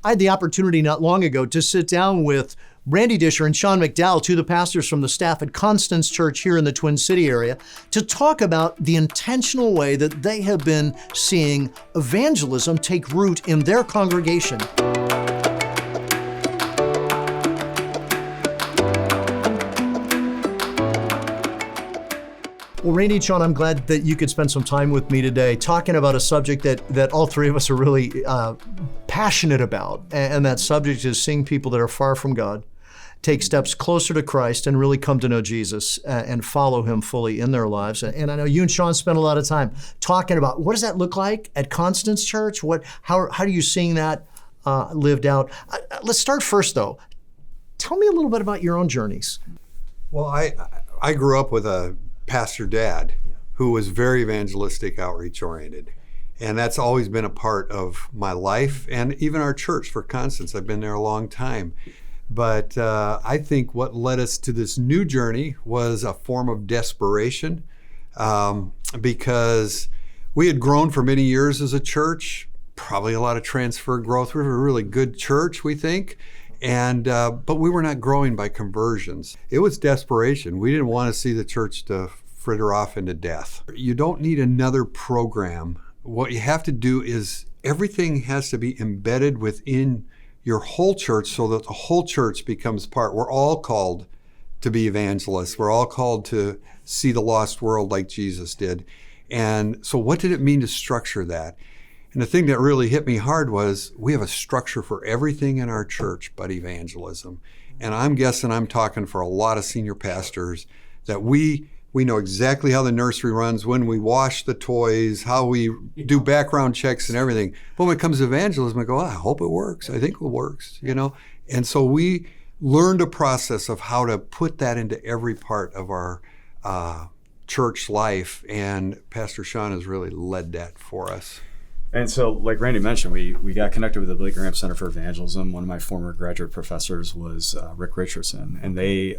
I had the opportunity not long ago to sit down with Randy Discher and Sean McDowell, two of the pastors from the staff at Constance Church here in the Twin City area, to talk about the intentional way that they have been seeing evangelism take root in their congregation. Well, Randy and Sean, I'm glad that you could spend some time with me today talking about a subject that all three of us are really passionate about. And that subject is seeing people that are far from God take steps closer to Christ and really come to know Jesus and follow him fully in their lives. And I know you and Sean spent a lot of time talking about what does that look like at Constance Church? How are you seeing that lived out? Let's start first, though. Tell me a little bit about your own journeys. Well, I grew up with a pastor dad who was very evangelistic, outreach oriented. And that's always been a part of my life and even our church for Constance. I've been there a long time. But I think what led us to this new journey was a form of desperation because we had grown for many years as a church, probably a lot of transfer growth. We were a really good church, we think. And but we were not growing by conversions. It was desperation. We didn't want to see the church to fritter off into death. You don't need another program. What you have to do is everything has to be embedded within your whole church so that the whole church becomes part. We're all called to be evangelists. We're all called to see the lost world like Jesus did. And so what did it mean to structure that? And the thing that really hit me hard was we have a structure for everything in our church but evangelism. And I'm guessing I'm talking for a lot of senior pastors that we know exactly how the nursery runs, when we wash the toys, how we do background checks and everything. But when it comes to evangelism, I go, I hope it works. I think it works, you know? And so we learned a process of how to put that into every part of our church life. And Pastor Sean has really led that for us. And so, like Randy mentioned, we got connected with the Billy Graham Center for Evangelism. One of my former graduate professors was Rick Richardson, and they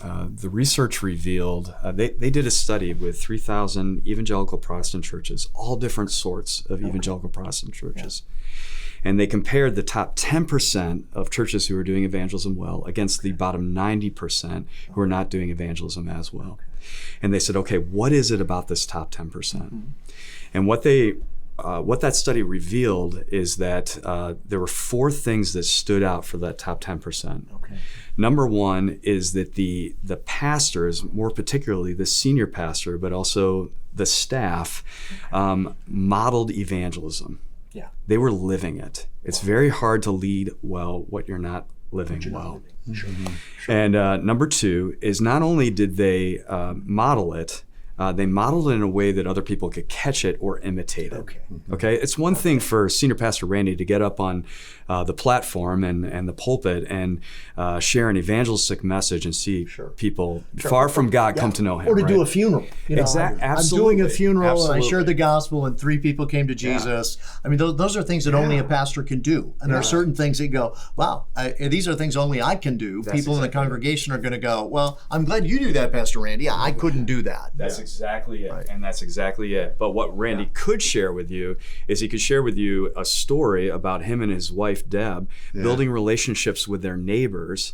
the research revealed they did a study with 3,000 evangelical Protestant churches, all different sorts of evangelical Protestant churches. Yeah. And they compared the top 10% of churches who are doing evangelism well against the bottom 90% who are not doing evangelism as well. And they said, okay, what is it about this top 10%? Mm-hmm. And what that study revealed is that there were four things that stood out for that top 10%. Okay. Number one is that the pastors, more particularly the senior pastor, but also the staff, modeled evangelism. Yeah. They were living it. It's very hard to lead well what you're not living well. Sure. Mm-hmm. Sure. And number two is not only did they model it, they modeled it in a way that other people could catch it or imitate it. Okay. It's one thing for Senior Pastor Randy to get up on the platform and the pulpit and share an evangelistic message and see people far from God come to know him. Or to do a funeral. Exactly. I'm doing a funeral and I shared the gospel and 3 people came to Jesus. Yeah. I mean, those are things that only a pastor can do. And there are certain things that go, wow, these are things only I can do. That's people in the congregation are going to go, well, I'm glad you do that, Pastor Randy. I couldn't do that. That's exactly it. Right. And that's exactly it. But what Randy could share with you is he could share with you a story about him and his wife, Deb, building relationships with their neighbors,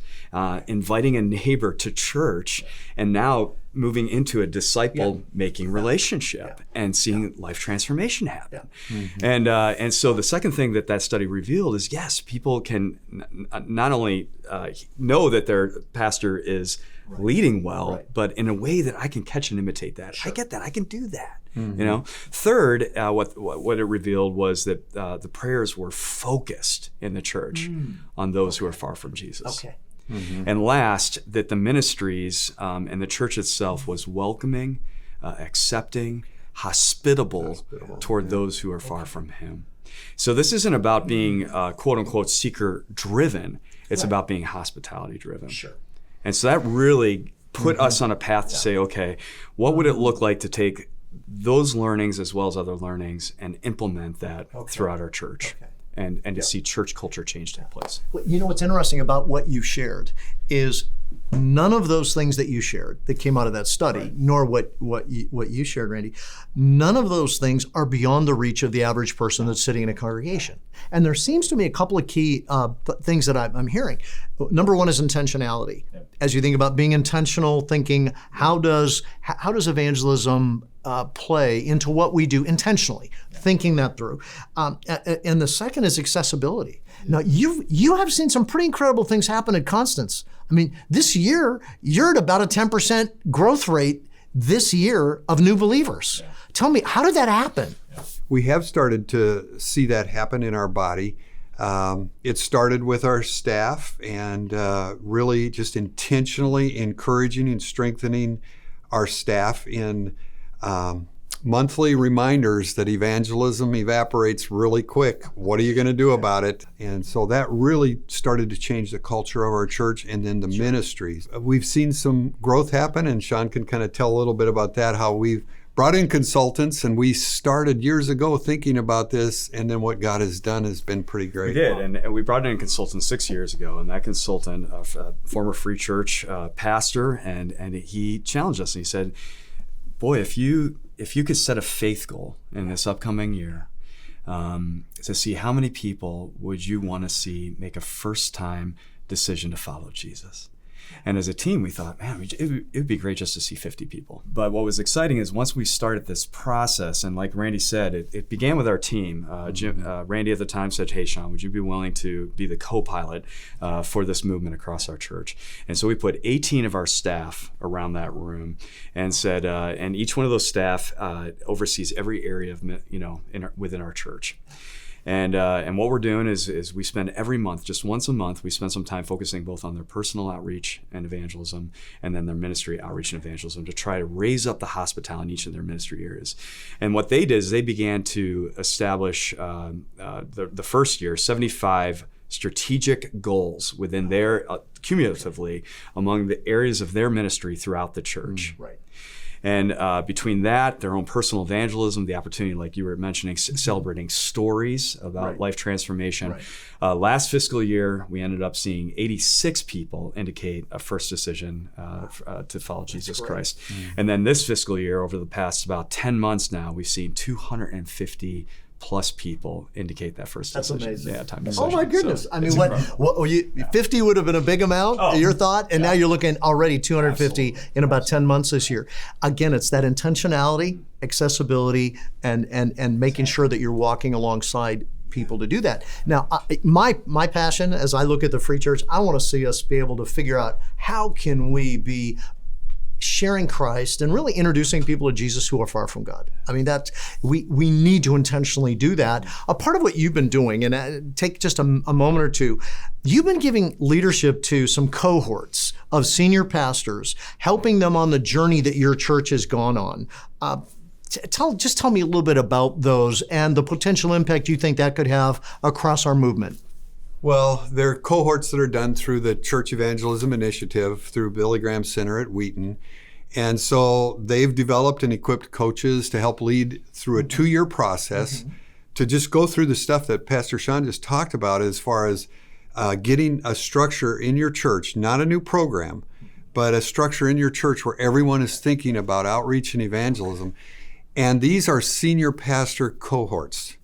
inviting a neighbor to church, and now moving into a disciple-making relationship and seeing life transformation happen. Yeah. Mm-hmm. And so the second thing that study revealed is, yes, people can not only know that their pastor is leading well, but in a way that I can catch and imitate that. Sure. I get that. I can do that. Mm-hmm. You know. Third, what it revealed was that the prayers were focused in the church on those who are far from Jesus. Okay. Mm-hmm. And last, that the ministries and the church itself was welcoming, accepting, hospitable toward those who are far from him. So this isn't about being quote unquote seeker driven. It's about being hospitality driven. Sure. And so that really put us on a path to say, okay, what would it look like to take those learnings as well as other learnings and implement that throughout our church? Okay. And to see church culture change take place. You know what's interesting about what you shared is None of those things that you shared that came out of that study, nor what you shared, Randy, none of those things are beyond the reach of the average person that's sitting in a congregation. And there seems to me a couple of key things that I'm hearing. Number one is intentionality. As you think about being intentional, thinking, how does evangelism play into what we do intentionally, thinking that through. And the second is accessibility. Now, you have seen some pretty incredible things happen at Constance. I mean, this year, you're at about a 10% growth rate this year of new believers. Yeah. Tell me, how did that happen? We have started to see that happen in our body. It started with our staff and really just intentionally encouraging and strengthening our staff in monthly reminders that evangelism evaporates really quick. What are you going to do about it? And so that really started to change the culture of our church and then the ministries. We've seen some growth happen, and Sean can kind of tell a little bit about that, how we've brought in consultants, and we started years ago thinking about this, and then what God has done has been pretty great. We did, and we brought in a consultant 6 years ago, and that consultant, a former Free Church pastor, and he challenged us, and he said, boy, if you could set a faith goal in this upcoming year to see how many people would you want to see make a first-time decision to follow Jesus. And as a team, we thought, man, it would be great just to see 50 people. But what was exciting is once we started this process, and like Randy said, it began with our team. Randy at the time said, hey, Sean, would you be willing to be the co-pilot for this movement across our church? And so we put 18 of our staff around that room and said, and each one of those staff oversees every area of, within our church. And what we're doing is we spend every month, just once a month, we spend some time focusing both on their personal outreach and evangelism, and then their ministry outreach and evangelism to try to raise up the hospitality in each of their ministry areas. And what they did is they began to establish the first year 75 strategic goals within their cumulatively among the areas of their ministry throughout the church. Right. And between that, their own personal evangelism, the opportunity, like you were mentioning, celebrating stories about life transformation. Right. Last fiscal year, we ended up seeing 86 people indicate a first decision to follow Jesus Christ. And then this fiscal year, over the past about 10 months now, we've seen 250 plus people indicate that first decision. That's amazing. Yeah, time decision. Oh my goodness. So, I mean, what 50 would have been a big amount, your thought, and now you're looking already 250 in about 10 months this year. Again, it's that intentionality, accessibility, and making sure that you're walking alongside people to do that. Now, my passion, as I look at the Free Church, I want to see us be able to figure out how can we be sharing Christ and really introducing people to Jesus who are far from God. I mean, we need to intentionally do that. A part of what you've been doing, and take just a moment or two, you've been giving leadership to some cohorts of senior pastors, helping them on the journey that your church has gone on. Just tell me a little bit about those and the potential impact you think that could have across our movement. Well, there are cohorts that are done through the Church Evangelism Initiative, through Billy Graham Center at Wheaton. And so they've developed and equipped coaches to help lead through a 2-year process to just go through the stuff that Pastor Sean just talked about as far as getting a structure in your church, not a new program, but a structure in your church where everyone is thinking about outreach and evangelism. And these are senior pastor cohorts.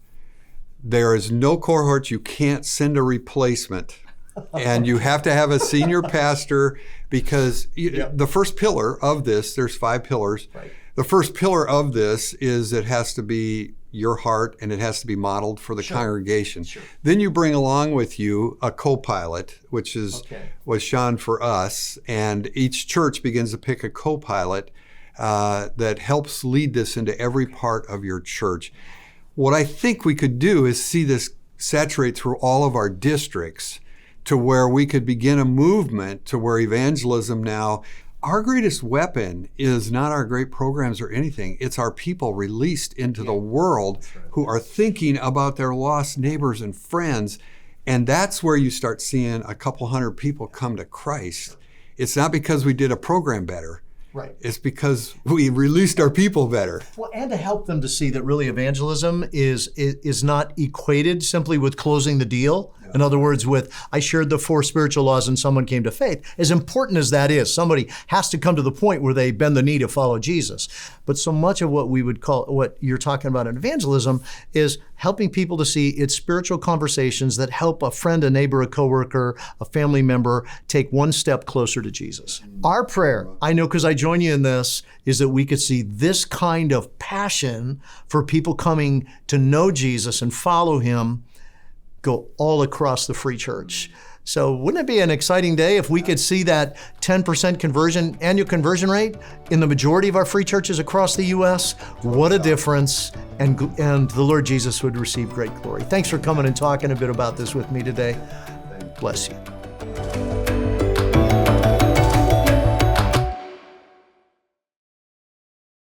There is no cohort you can't send a replacement. And you have to have a senior pastor because the first pillar of this, there's 5 pillars. Right. The first pillar of this is it has to be your heart and it has to be modeled for the congregation. Sure. Then you bring along with you a co-pilot, which was Sean for us. And each church begins to pick a co-pilot that helps lead this into every part of your church. What I think we could do is see this saturate through all of our districts to where we could begin a movement to where evangelism now, our greatest weapon is not our great programs or anything. It's our people released into the world who are thinking about their lost neighbors and friends. And that's where you start seeing a couple hundred people come to Christ. It's not because we did a program better. Right. It's because we released our people better. Well, and to help them to see that really evangelism is not equated simply with closing the deal. In other words, I shared the 4 spiritual laws and someone came to faith. As important as that is, somebody has to come to the point where they bend the knee to follow Jesus. But so much of what we would call, what you're talking about in evangelism, is helping people to see it's spiritual conversations that help a friend, a neighbor, a coworker, a family member take one step closer to Jesus. Our prayer, I know because I join you in this, is that we could see this kind of passion for people coming to know Jesus and follow him go all across the Free Church. So wouldn't it be an exciting day if we could see that 10% annual conversion rate in the majority of our free churches across the U.S.? What a difference, and the Lord Jesus would receive great glory. Thanks for coming and talking a bit about this with me today. Bless you.